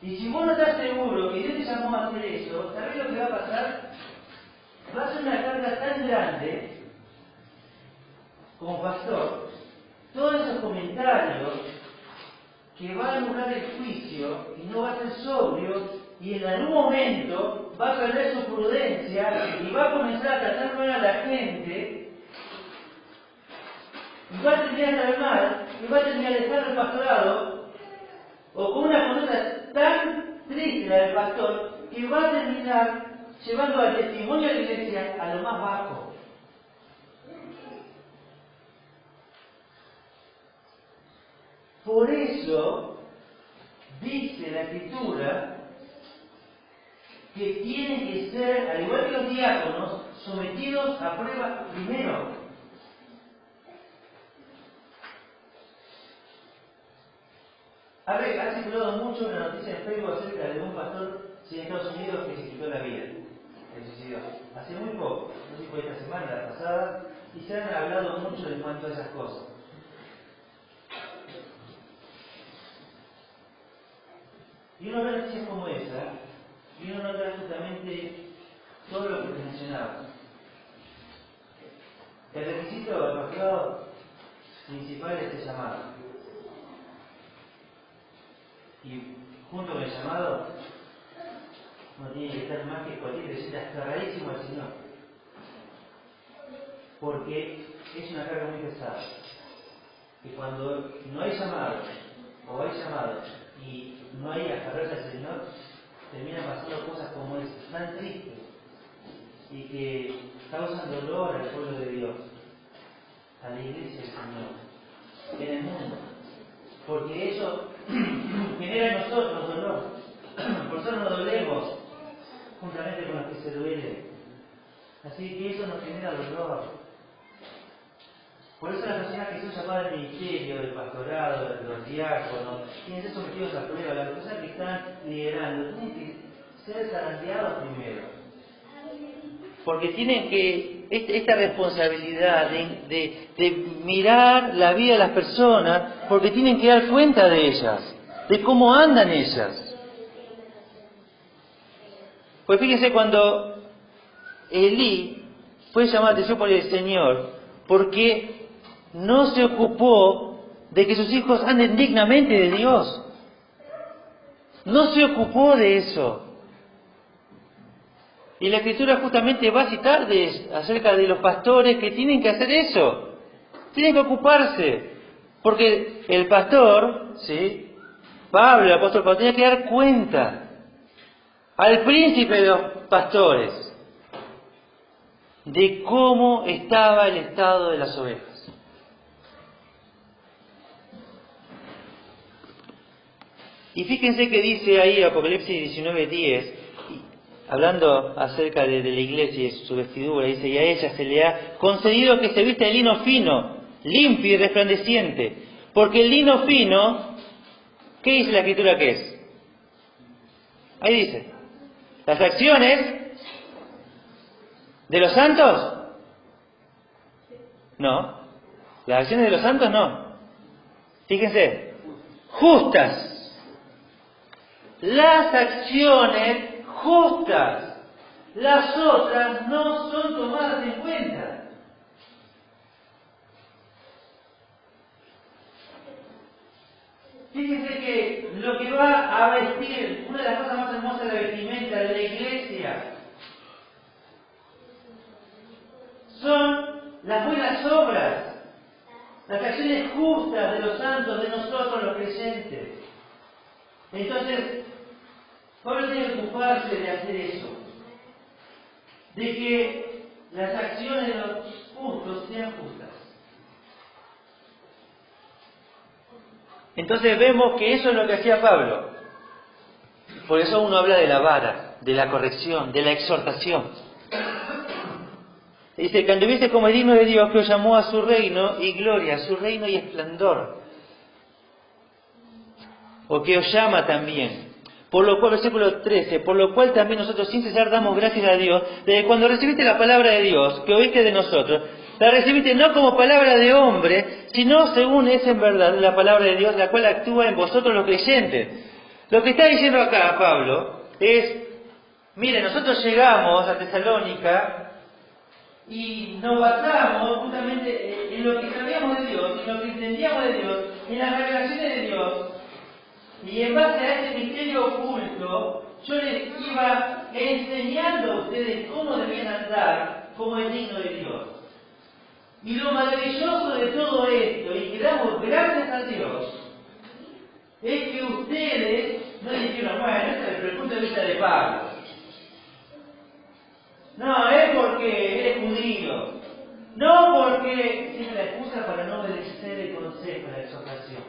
Y si vos no estás seguro que Dios te llamó a hacer eso, ¿sabés lo que va a pasar? Va a ser una carga tan grande, como pastor, todos esos comentarios que van a anular el juicio y no va a ser sobrio, y en algún momento va a perder su prudencia y va a comenzar a tratar mal a la gente. y va a terminar de mal, y va a terminar dejando el pastorado, o con una conducta tan triste la del pastor, que va a terminar llevando al testimonio de la iglesia a lo más bajo. Por eso dice la Escritura que tienen que ser, al igual que los diáconos, sometidos a prueba primero. Ha circulado mucho una noticia en Facebook acerca de un pastor en Estados Unidos que se quitó la vida, se suicidó. Hace muy poco, no sé si fue esta semana, la pasada, y se han hablado mucho en cuanto a esas cosas. Y uno ve noticias como esa, y uno nota justamente todo lo que te mencionaba. El requisito del pastorado principal es el llamado. Y junto con el llamado, no tiene que estar más que cualquier creyente aferradísimo al Señor. Porque es una carga muy pesada. Y cuando no hay llamado, o hay llamado, y no hay aferrarse al Señor, terminan pasando cosas como esas, tan tristes, y que causan dolor al pueblo de Dios, a la iglesia del Señor, en el mundo. Porque eso genera en nosotros dolor. Por eso nos dolemos juntamente con los que se duelen. Así que eso nos genera dolor. Por eso las personas que son llamadas del ministerio, del pastorado, de los diáconos, tienen que ser sometidos a prueba. Las personas que están liderando tienen que ser zarandeados primero. Porque tienen que, esta responsabilidad de mirar la vida de las personas, porque tienen que dar cuenta de ellas, de cómo andan ellas. Pues fíjense cuando Elí fue llamado a atención por el Señor, porque no se ocupó de que sus hijos anden dignamente de Dios. No se ocupó de eso. Y la Escritura justamente va a citar acerca de los pastores que tienen que hacer eso. Tienen que ocuparse. Porque el pastor, ¿sí? Pablo, el apóstol Pablo, tenía que dar cuenta al príncipe de los pastores de cómo estaba el estado de las ovejas. Y fíjense que dice ahí Apocalipsis 19:10, hablando acerca de la iglesia y su vestidura, dice, y a ella se le ha concedido que se vista de lino fino, limpio y resplandeciente. Porque el lino fino, ¿qué dice la Escritura que es? Ahí dice, las acciones de los santos. No, las acciones de los santos no. Fíjense, justas. Las acciones justas. Las otras no son tomadas en cuenta. Fíjense que lo que va a vestir, una de las cosas más hermosas de la vestimenta de la iglesia, son las buenas obras, las acciones justas de los santos, de nosotros los creyentes. Entonces, Pablo tiene que ocuparse de hacer eso, de que las acciones de los justos sean justas. Entonces vemos que eso es lo que hacía Pablo. Por eso uno habla de la vara, de la corrección, de la exhortación. Dice que anduviese como es digno de Dios, que os llamó a su reino y gloria, a su reino y esplendor. O que os llama también. Por lo cual, versículo 13, por lo cual también nosotros sin cesar damos gracias a Dios, de cuando recibiste la palabra de Dios, que oíste de nosotros, la recibiste no como palabra de hombre, sino según es en verdad la palabra de Dios, la cual actúa en vosotros los creyentes. Lo que está diciendo acá Pablo es, mire, nosotros llegamos a Tesalónica y nos basamos justamente en lo que sabíamos de Dios, en lo que entendíamos de Dios, en las revelaciones de Dios. Y en base a ese misterio oculto, yo les iba enseñando a ustedes cómo debían andar como es digno de Dios. Y lo maravilloso de todo esto, y que damos gracias a Dios, es que ustedes no dijeron, bueno, este es desde el punto de vista de Pablo. No, es porque eres judío. No porque tiene la excusa para no obedecer el consejo, la exhortación.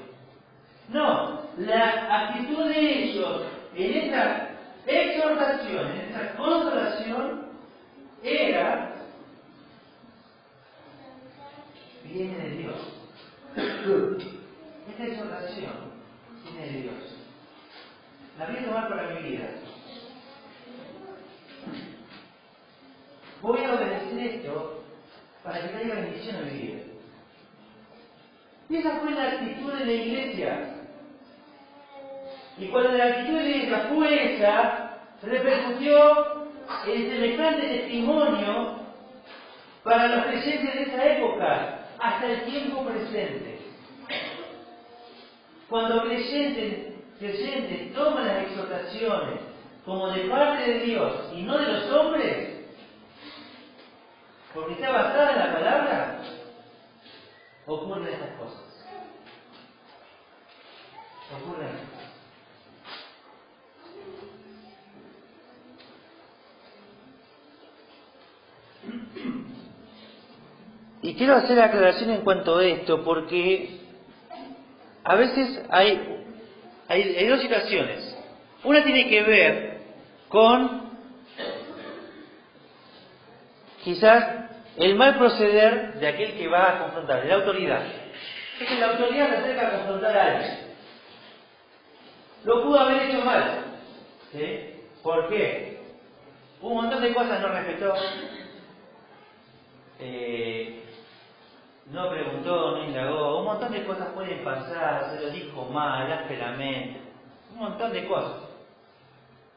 No, la actitud de ellos en esta exhortación, en esta consolación, era, viene de Dios. Esta exhortación viene de Dios. La voy a tomar para mi vida. Voy a obedecer esto para que traiga bendición a mi vida. Y esa fue la actitud de la iglesia. Y cuando la actitud de la iglesia fue esa, repercutió en semejante testimonio para los creyentes de esa época, hasta el tiempo presente. Cuando creyentes toman las exhortaciones como de parte de Dios y no de los hombres, porque está basada en la palabra, ocurren estas cosas. Ocurren estas cosas. Y quiero hacer aclaración en cuanto a esto, porque a veces hay dos situaciones. Una tiene que ver con quizás el mal proceder de aquel que va a confrontar, de la autoridad. Es que la autoridad se acerca a confrontar a alguien. Lo pudo haber hecho mal. ¿Sí? ¿Por qué? Un montón de cosas no respetó. No preguntó, no indagó. Un montón de cosas pueden pasar. Se lo dijo mal, ásperamente. Un montón de cosas.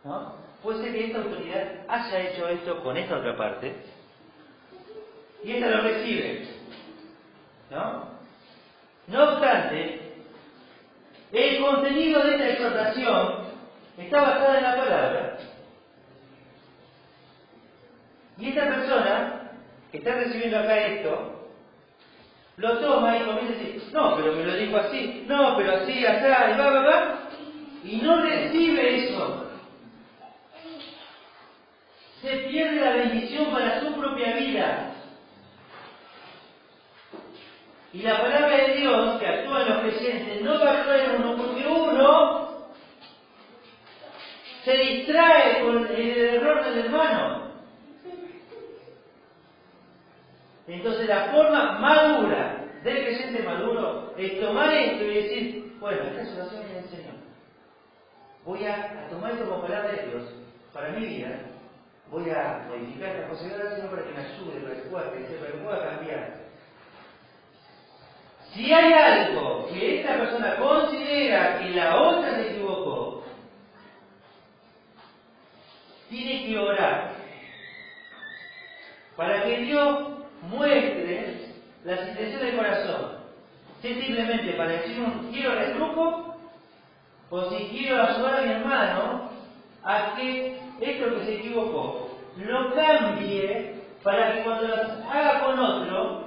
¿No? Puede ser que esta autoridad haya hecho esto con esta otra parte. Y esta lo recibe. ¿No? No obstante, el contenido de esta exhortación está basado en la palabra. Y esta persona que está recibiendo acá esto, lo toma y comienza a decir, no, pero me lo dijo así, no, pero así, acá, y va, y no recibe eso. Se pierde la bendición para su propia vida. Y la palabra de Dios que actúa en los creyentes no va a actuar en uno porque uno se distrae con el error del hermano. Entonces la forma madura del creyente maduro es tomar esto y decir, bueno, esta situación es del Señor. Voy a tomar esto como palabra de Dios para mi vida. Voy a modificar esta posibilidad del Señor para que me ayude, para que pueda crecer, para que pueda cambiar. Si hay algo que esta persona considera que la otra se equivocó, tiene que orar para que Dios muestre las intenciones del corazón. Si es simplemente para decir un quiero retruco, o si quiero ayudar a mi hermano a que esto que se equivocó lo cambie para que cuando lo haga con otro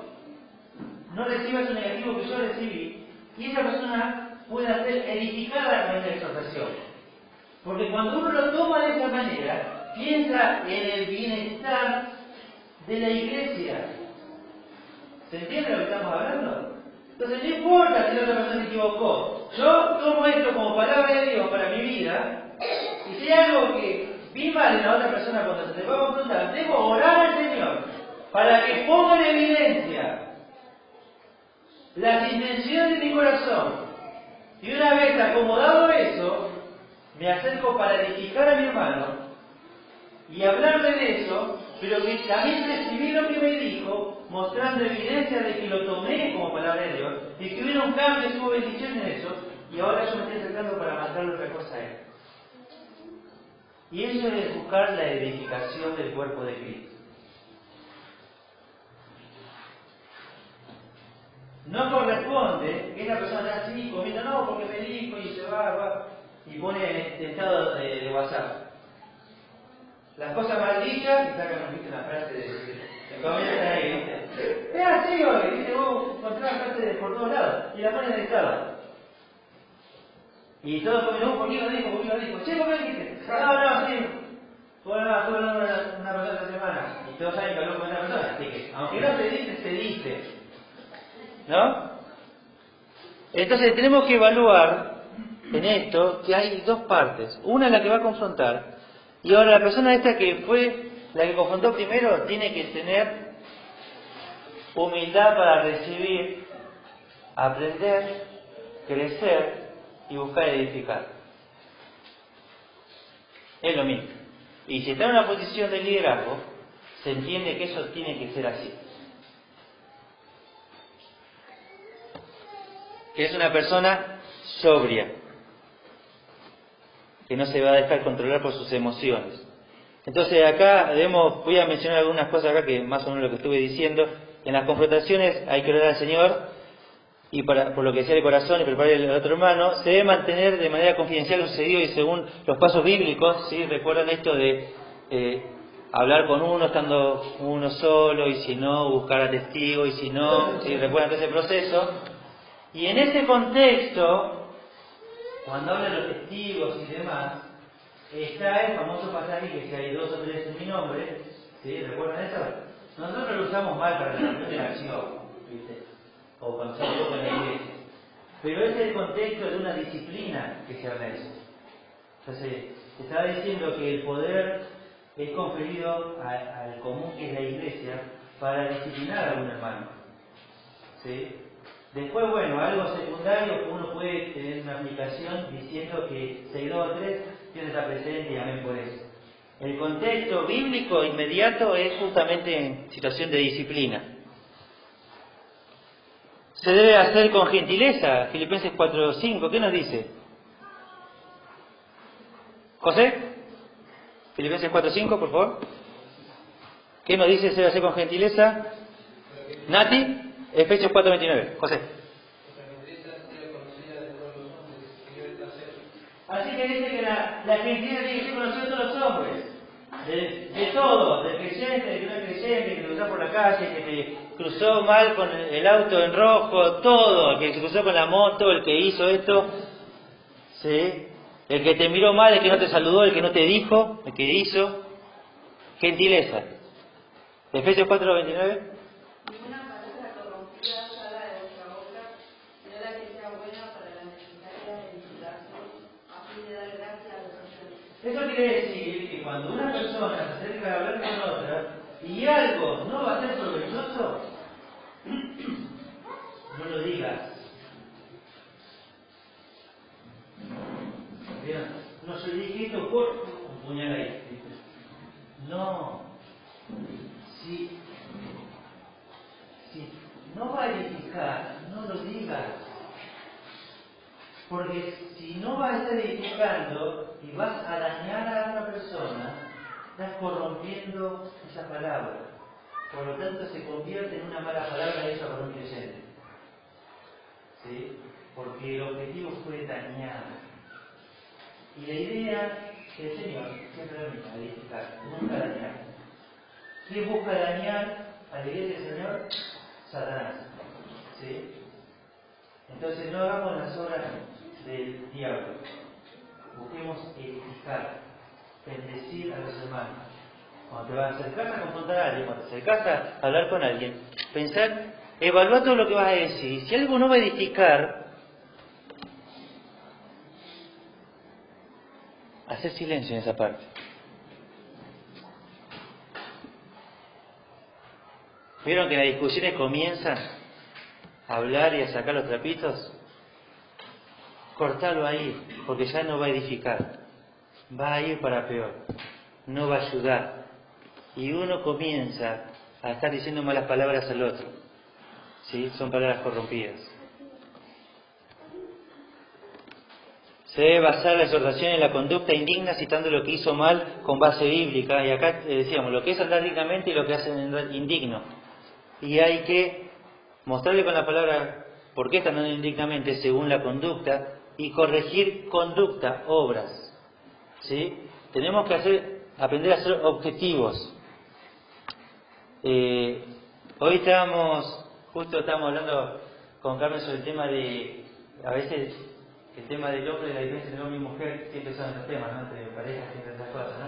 no reciba ese negativo que yo recibí y esa persona pueda ser edificada con esta exhortación. Porque cuando uno lo toma de esa manera, piensa en el bienestar de la iglesia. ¿Se entiende lo que estamos hablando? Entonces no importa si la otra persona se equivocó. Yo tomo esto como palabra de Dios para mi vida y si hay algo que vi mal en la otra persona cuando se te va a confrontar, debo orar al Señor para que ponga en evidencia las intenciones de mi corazón. Y una vez acomodado eso, me acerco para edificar a mi hermano y hablarle de eso, pero que también recibí lo que me dijo, mostrando evidencia de que lo tomé como palabra de Dios, y que hubiera un cambio, hubo bendición en eso, y ahora yo me estoy acercando para mandarle otra cosa a él. Y eso es buscar la edificación del cuerpo de Cristo. No corresponde que esa persona esté así comiendo, no, porque me dijo y se va, y pone en estado de WhatsApp. Las cosas mal dichas, y sacan, ¿viste? Una frase de comienza ahí, ¿viste? Es así hoy, ¿viste? Vos encontrás gente por todos lados y la ponen de estado. Y todos comen, ¿por qué lo dijo? ¿Por qué lo dijo? Che, ¿por qué lo dijiste? No, sí. Fue hablando una persona esta semana. Y todos saben que habló con una persona. Así que, aunque no te dice, se dice. ¿No? Entonces tenemos que evaluar en esto que hay dos partes. Una es la que va a confrontar. Y ahora la persona esta que fue la que confrontó primero tiene que tener humildad para recibir, aprender, crecer y buscar edificar. Es lo mismo. Y si está en una posición de liderazgo, se entiende que eso tiene que ser así. Que es una persona sobria, que no se va a dejar controlar por sus emociones. Entonces acá voy a mencionar algunas cosas acá que más o menos lo que estuve diciendo. En las confrontaciones hay que orar al Señor y por lo que sea el corazón y preparar el otro hermano, se debe mantener de manera confidencial lo sucedido y según los pasos bíblicos. ¿Sí? Recuerdan esto de hablar con uno estando uno solo, y si no, buscar a testigos, y si no, ¿sí? Recuerdan ese proceso. Y en ese contexto, cuando hablan los testigos y demás, está el famoso pasaje que si hay 2 o 3 en mi nombre, ¿sí? ¿Recuerdan eso? Nosotros lo usamos mal para la reunión de acción, ¿viste? O cuando se habla en la iglesia. Pero es el contexto de una disciplina que se habla de eso. Entonces, se estaba diciendo que el poder es conferido al común que es la iglesia para disciplinar a un hermano. ¿Sí? Después, bueno, algo secundario que uno puede tener una aplicación diciendo que 6, 2 o 3, Dios está presente y amén por eso. El contexto bíblico inmediato es justamente en situación de disciplina. Se debe hacer con gentileza, Filipenses 4:5, ¿qué nos dice? José, Filipenses 4:5, por favor. ¿Qué nos dice se debe hacer con gentileza? Nati, Efesios 4:29, José. Así que dice que la gentileza tiene que ser conocida de todos los hombres, de todo, del creyente, del que no es creyente, que te cruzó por la calle, que te cruzó mal con el auto en rojo, todo, el que se cruzó con la moto, el que hizo esto, ¿sí? El que te miró mal, el que no te saludó, el que no te dijo, el que hizo, gentileza. Efesios 4:29. Ninguna palabra corrompida salga de vuestra boca, sino la que sea buena para la necesaria edificación, a fin de dar gracia a los oyentes. Eso quiere decir que cuando una persona se acerca a hablar con otra y algo no va a ser provechoso, no lo digas. No se dije esto por un puñal ahí. No. Si no va a edificar, no lo digas. Porque si no vas a estar edificando y vas a dañar a una persona, estás corrompiendo esa palabra. Por lo tanto, se convierte en una mala palabra hecha por un creyente. ¿Sí? Porque el objetivo fue dañar. Y la idea del Señor siempre es la misma, edificar, nunca dañar. ¿Quién busca dañar a la iglesia del Señor? Satanás. ¿Sí? Entonces no hagamos las obras del diablo. Busquemos edificar, bendecir a los hermanos. Cuando te vas a acercar a confrontar a alguien, cuando te acercas a hablar con alguien, pensar, evaluar todo lo que vas a decir. Si algo no va a edificar, hacer silencio en esa parte. ¿Vieron que las discusiones comienzan a hablar y a sacar los trapitos? Cortalo ahí, porque ya no va a edificar. Va a ir para peor. No va a ayudar. Y uno comienza a estar diciendo malas palabras al otro. ¿Sí? Son palabras corrompidas. Se debe basar la exhortación en la conducta indigna, citando lo que hizo mal con base bíblica. Y acá decíamos lo que es andar dignamente y lo que hace indigno. Y hay que mostrarle con la palabra por qué están andando indignamente según la conducta y corregir conducta, obras. ¿Sí? Tenemos que aprender a ser objetivos. Hoy justo estábamos hablando con Carmen sobre el tema de, a veces, el tema del hombre y la diferencia entre hombre y mujer, siempre son esos temas, ¿no? Entre parejas, siempre esas cosas, ¿no?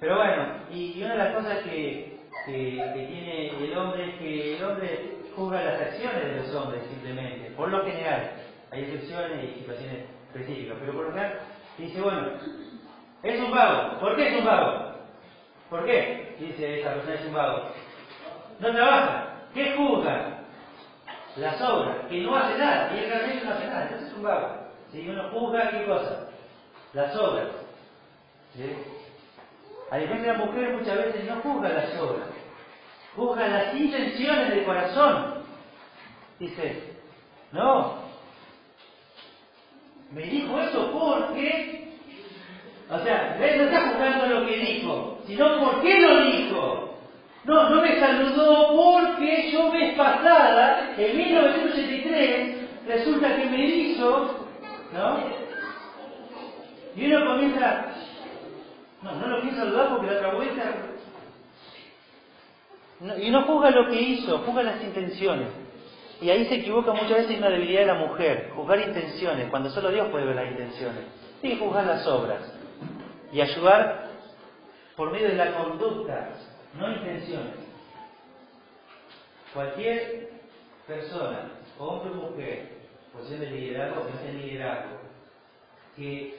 Pero bueno, y una de las cosas que tiene el hombre es que el hombre juzga las acciones de los hombres simplemente, por lo general. Hay excepciones y situaciones específicas, pero por lo general dice, bueno, es un vago. ¿Por qué es un vago? ¿Por qué? Dice esa persona, es un vago. No trabaja. ¿Qué juzga? Las obras, que no hace nada, y él realmente no hace nada, entonces es un vago. Si uno juzga, ¿qué cosa? Las obras. ¿Sí? A diferencia de las mujeres, muchas veces no juzga las obras, juzga las intenciones del corazón. Dice, no, me dijo eso porque, o sea, él no está juzgando lo que dijo, sino por qué lo dijo. No me saludó porque yo vez pasada, en 1983, resulta que me hizo, ¿no? Y uno comienza, no lo quiero saludar porque la otra vuelta... No, y no juzga lo que hizo, juzga las intenciones. Y ahí se equivoca muchas veces una debilidad de la mujer, juzgar intenciones, cuando solo Dios puede ver las intenciones. Tiene que juzgar las obras y ayudar por medio de la conducta, no intenciones. Cualquier persona, hombre o mujer, posición de liderazgo o posición de liderazgo, que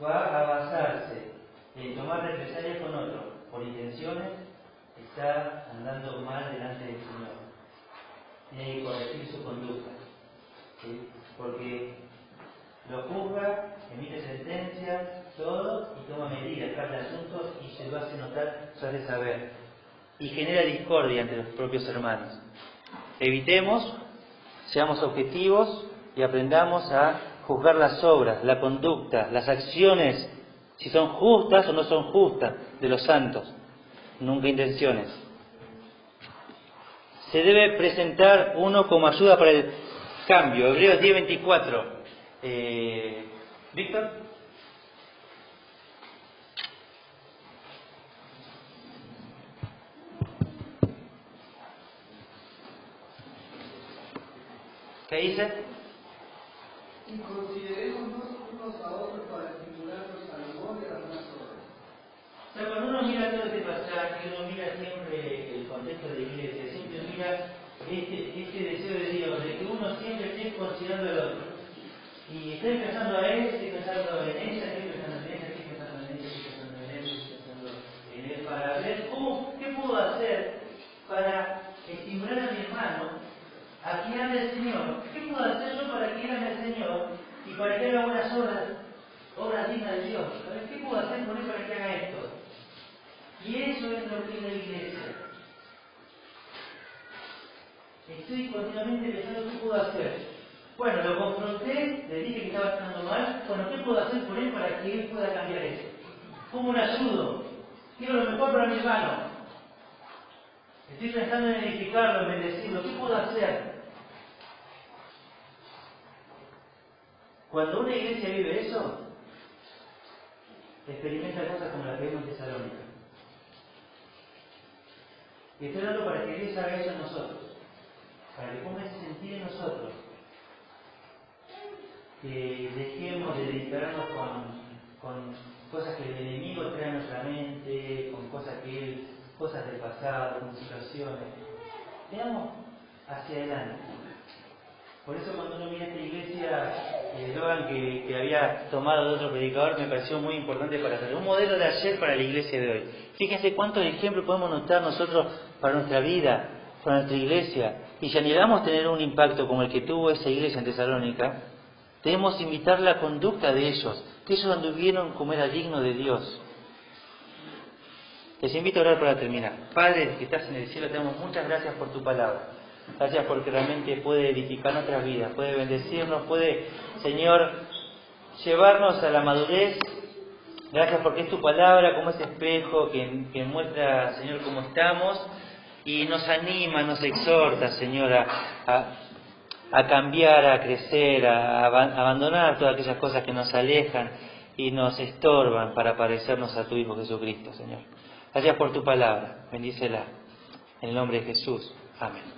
va a basarse en tomar represalias con otro por intenciones, está andando mal delante del Señor. Tiene que corregir su conducta, ¿sí? Porque lo juzga, emite sentencias, todo, y toma medidas, trata asuntos y se lo hace notar, se hace saber. Y genera discordia entre los propios hermanos. Evitemos, seamos objetivos y aprendamos a juzgar las obras, la conducta, las acciones, si son justas o no son justas, de los santos. Nunca intenciones. Se debe presentar uno como ayuda para el cambio. Hebreos 10:24. ¿Víctor? ¿Qué dice? Y considerémonos unos a otros para estimularnos al amor y a las buenas obras. O sea, cuando uno mira todo este pasaje, uno mira siempre el contexto de la iglesia, siempre mira este deseo de Dios, de que uno siempre esté considerando al otro. Y estoy pensando a él, estoy pensando en ella, estoy pensando en ella, estoy pensando en ella, estoy pensando en él, estoy pensando en él, para ver qué puedo hacer para estimular a mi hermano a que ame al Señor. ¿Qué puedo hacer yo para que ame al Señor y para que haga buenas obras dignas de Dios? A ver, ¿qué puedo hacer con él para que haga esto? Y eso es lo que es la iglesia. Estoy continuamente pensando qué puedo hacer. Bueno, lo confronté, le dije que estaba estando mal. Bueno, ¿qué puedo hacer por él para que él pueda cambiar eso? ¿Cómo le ayudo? Quiero lo mejor para mi hermano. Estoy pensando en edificarlo, en bendecirlo. ¿Qué puedo hacer? Cuando una iglesia vive eso, experimenta cosas como las que vemos en Tesalónica. Y estoy dando para que Dios haga eso en nosotros, para que ponga ese sentido en nosotros, que dejemos de dedicarnos con cosas que el enemigo trae a nuestra mente, con cosas del pasado, con situaciones. Veamos hacia adelante. Por eso cuando uno mira esta iglesia, el eslogan que había tomado de otro predicador me pareció muy importante para hacer. Un modelo de ayer para la iglesia de hoy. Fíjense cuántos ejemplos podemos notar nosotros para nuestra vida, para nuestra iglesia. Y si anhelamos tener un impacto como el que tuvo esa iglesia en Tesalónica, debemos imitar la conducta de ellos, que ellos anduvieron como era digno de Dios. Les invito a orar para terminar. Padre que estás en el cielo, te damos muchas gracias por tu palabra. Gracias porque realmente puede edificar nuestras vidas, puede bendecirnos, puede, Señor, llevarnos a la madurez. Gracias porque es tu palabra como ese espejo que muestra, Señor, cómo estamos y nos anima, nos exhorta, Señor, a cambiar, a crecer, a abandonar todas aquellas cosas que nos alejan y nos estorban para parecernos a tu Hijo Jesucristo, Señor. Gracias por tu palabra, bendícela en el nombre de Jesús. Amén.